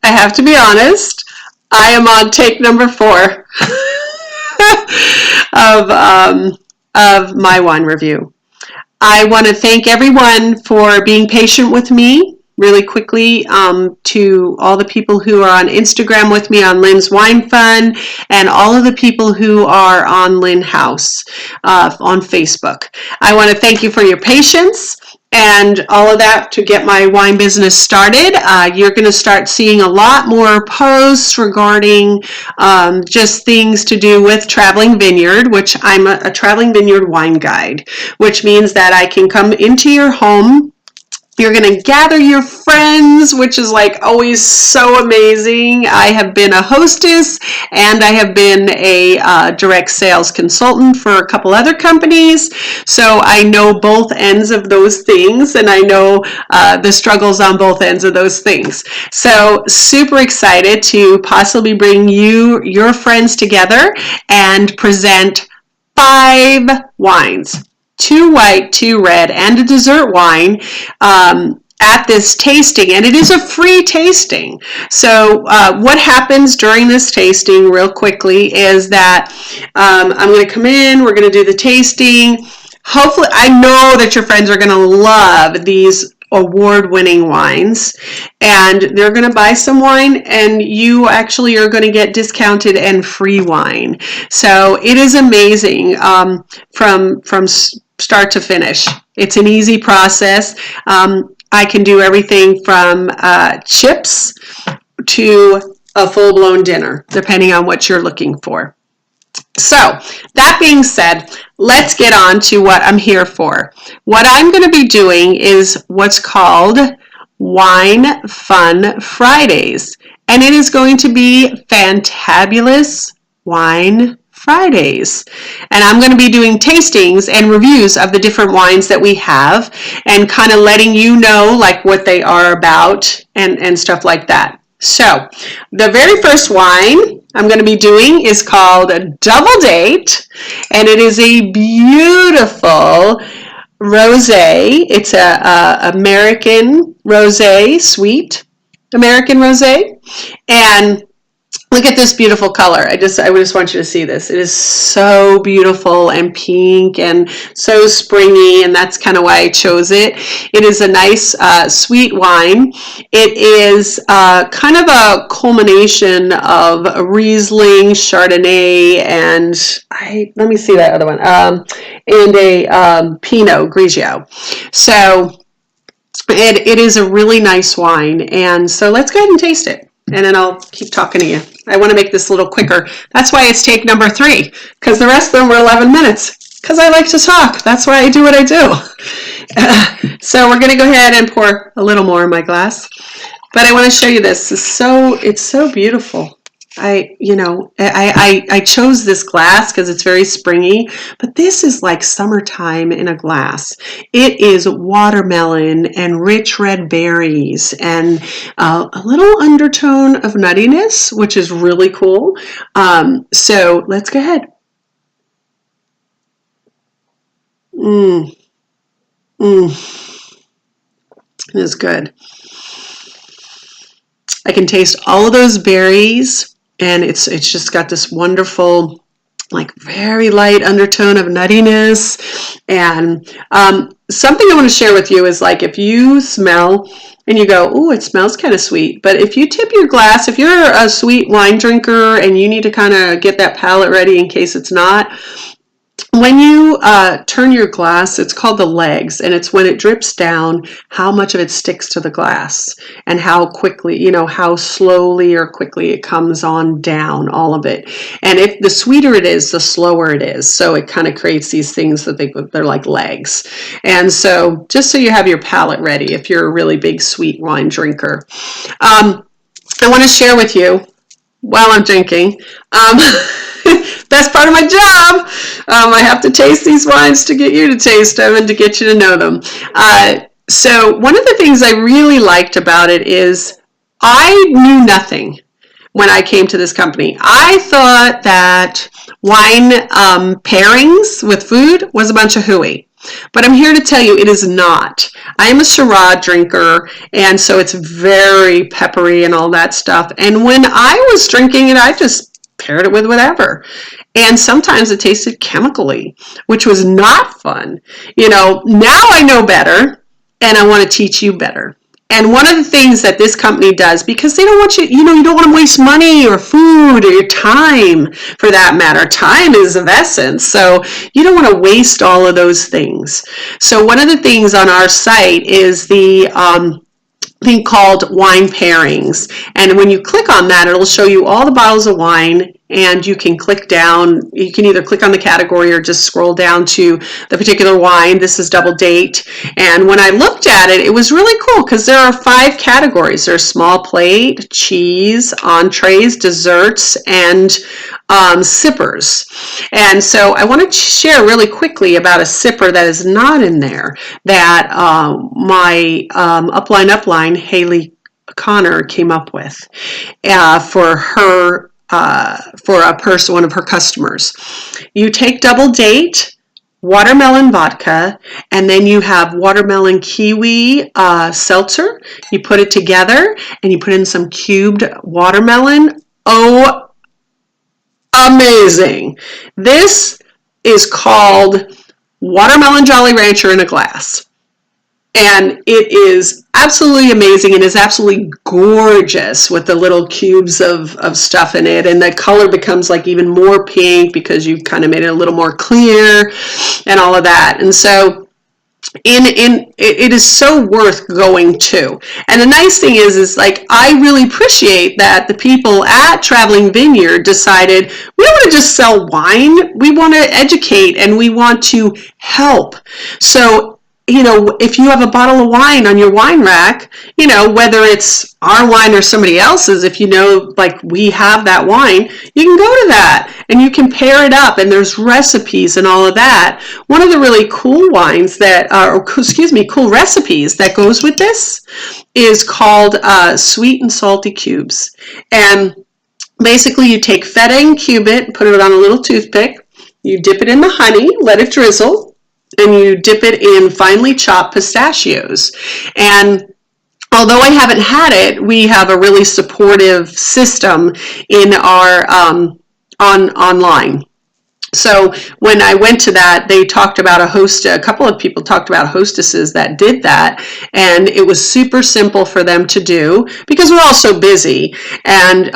I have to be honest. I am on take number 4 of my wine review. I want to thank everyone for being patient with me. Really quickly, to all the people who are on Instagram with me on Lynn's Wine Fun, and all of the people who are on Lynn House on Facebook. I want to thank you for your patience and all of that to get my wine business started. You're going to start seeing a lot more posts regarding just things to do with Traveling Vineyard, which I'm a Traveling Vineyard wine guide, which means that I can come into your home. You're going to gather your friends, which is like always so amazing. I have been a hostess and I have been a direct sales consultant for a couple other companies. So I know both ends of those things, and I know the struggles on both ends of those things. So super excited to possibly bring you, your friends together and present 5 wines. 2 white, 2 red, and a dessert wine at this tasting, and it is a free tasting. So what happens during this tasting, real quickly, is that I'm going to come in, we're going to do the tasting. Hopefully, I know that your friends are going to love these award-winning wines, and they're going to buy some wine, and you actually are going to get discounted and free wine. So it is amazing from start to finish. It's an easy process. I can do everything from chips to a full-blown dinner, depending on what you're looking for. So that being said, let's get on to what I'm here for. What I'm going to be doing is what's called Wine Fun Fridays, and it is going to be fantabulous wine Fridays. And I'm going to be doing tastings and reviews of the different wines that we have, and kind of letting you know like what they are about and stuff like that. So the very first wine I'm going to be doing is called Double Date, and it is a beautiful rosé. It's a American rosé, sweet American rosé, and look at this beautiful color. I just want you to see this. It is so beautiful and pink and so springy, and that's kind of why I chose it. It is a nice sweet wine. It is kind of a culmination of a Riesling, Chardonnay, and let me see that other one, and a Pinot Grigio. So it is a really nice wine, and so let's go ahead and taste it. And then I'll keep talking to you. I want to make this a little quicker. That's why it's take number 3, because the rest of them were 11 minutes, because I like to talk. That's why I do what I do. So we're going to go ahead and pour a little more in my glass. But I want to show you this. It's so beautiful. I chose this glass because it's very springy, but this is like summertime in a glass. It is watermelon and rich red berries and a little undertone of nuttiness, which is really cool. So let's go ahead. It is good. I can taste all of those berries. And it's just got this wonderful, like very light undertone of nuttiness. And something I want to share with you is like if you smell and you go, oh, it smells kind of sweet. But if you tip your glass, if you're a sweet wine drinker and you need to kind of get that palate ready in case it's not, when you turn your glass, it's called the legs, and it's when it drips down, how much of it sticks to the glass and how quickly, how slowly or quickly it comes on down, all of it. And if the sweeter it is, the slower it is. So it kind of creates these things that they're like legs. And so just so you have your palate ready, if you're a really big sweet wine drinker, I want to share with you while I'm drinking, best part of my job. I have to taste these wines to get you to taste them and to get you to know them. So one of the things I really liked about it is I knew nothing when I came to this company. I thought that wine pairings with food was a bunch of hooey. But I'm here to tell you it is not. I am a Syrah drinker, and so it's very peppery and all that stuff. And when I was drinking it, I just paired it with whatever. And sometimes it tasted chemically, which was not fun. Now I know better, and I want to teach you better. And one of the things that this company does, because they don't want you, you don't want to waste money or food or your time, for that matter. Time is of essence, so you don't want to waste all of those things. So one of the things on our site is the thing called wine pairings. And when you click on that, it'll show you all the bottles of wine, and you can click down. You can either click on the category or just scroll down to the particular wine. This is Double Date. And when I looked at it, it was really cool because there are 5 categories. There's small plate, cheese, entrees, desserts, and sippers. And so I want to share really quickly about a sipper that is not in there that my upline, Haley Connor, came up with for her, one of her customers. You take Double Date, watermelon vodka, and then you have watermelon kiwi seltzer. You put it together and you put in some cubed watermelon. Oh, amazing. This is called Watermelon Jolly Rancher in a glass. And it is absolutely amazing and is absolutely gorgeous with the little cubes of stuff in it. And the color becomes like even more pink because you've kind of made it a little more clear and all of that. And so it is so worth going to. And the nice thing is like, I really appreciate that the people at Traveling Vineyard decided we don't want to just sell wine. We want to educate and we want to help. So if you have a bottle of wine on your wine rack, whether it's our wine or somebody else's, if like we have that wine, you can go to that and you can pair it up, and there's recipes and all of that. One of the really cool wines cool recipes that goes with this is called Sweet and Salty Cubes. And basically you take feta and cube it, put it on a little toothpick, you dip it in the honey, let it drizzle, and you dip it in finely chopped pistachios. And although I haven't had it, we have a really supportive system in our online. So when I went to that, they talked about a couple of people talked about hostesses that did that, and it was super simple for them to do because we're all so busy, and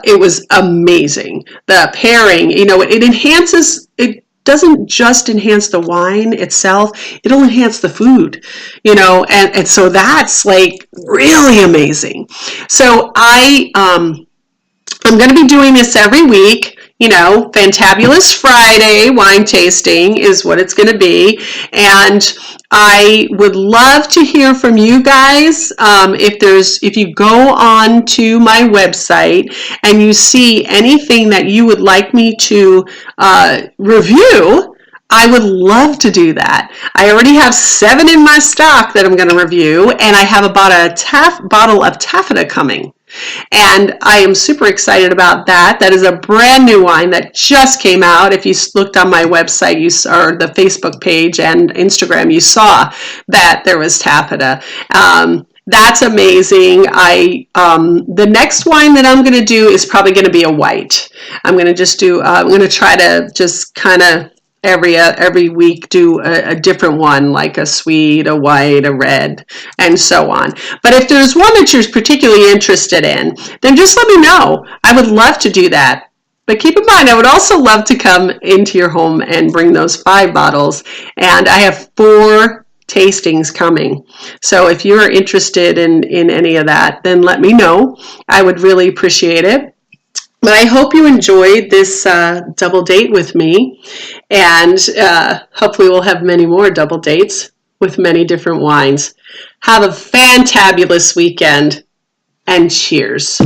it was amazing. The pairing, it enhances, it doesn't just enhance the wine itself, it'll enhance the food, and so that's like really amazing. So I'm going to be doing this every week. Fantabulous Friday wine tasting is what it's going to be. And I would love to hear from you guys. If you go on to my website and you see anything that you would like me to review, I would love to do that. I already have 7 in my stock that I'm going to review, and I have about a bottle of taffeta coming. And I am super excited about that. That is a brand new wine that just came out. If you looked on my website, or the Facebook page and Instagram, you saw that there was taffeta. That's amazing. The next wine that I'm going to do is probably going to be a white. I'm going to try to just kind of every week do a different one, like a sweet, a white, a red, and so on. But if there's one that you're particularly interested in, then just let me know. I would love to do that. But keep in mind, I would also love to come into your home and bring those 5 bottles. And I have 4 tastings coming. So if you're interested in any of that, then let me know. I would really appreciate it. But I hope you enjoyed this double date with me, and hopefully we'll have many more double dates with many different wines. Have a fantabulous weekend, and cheers.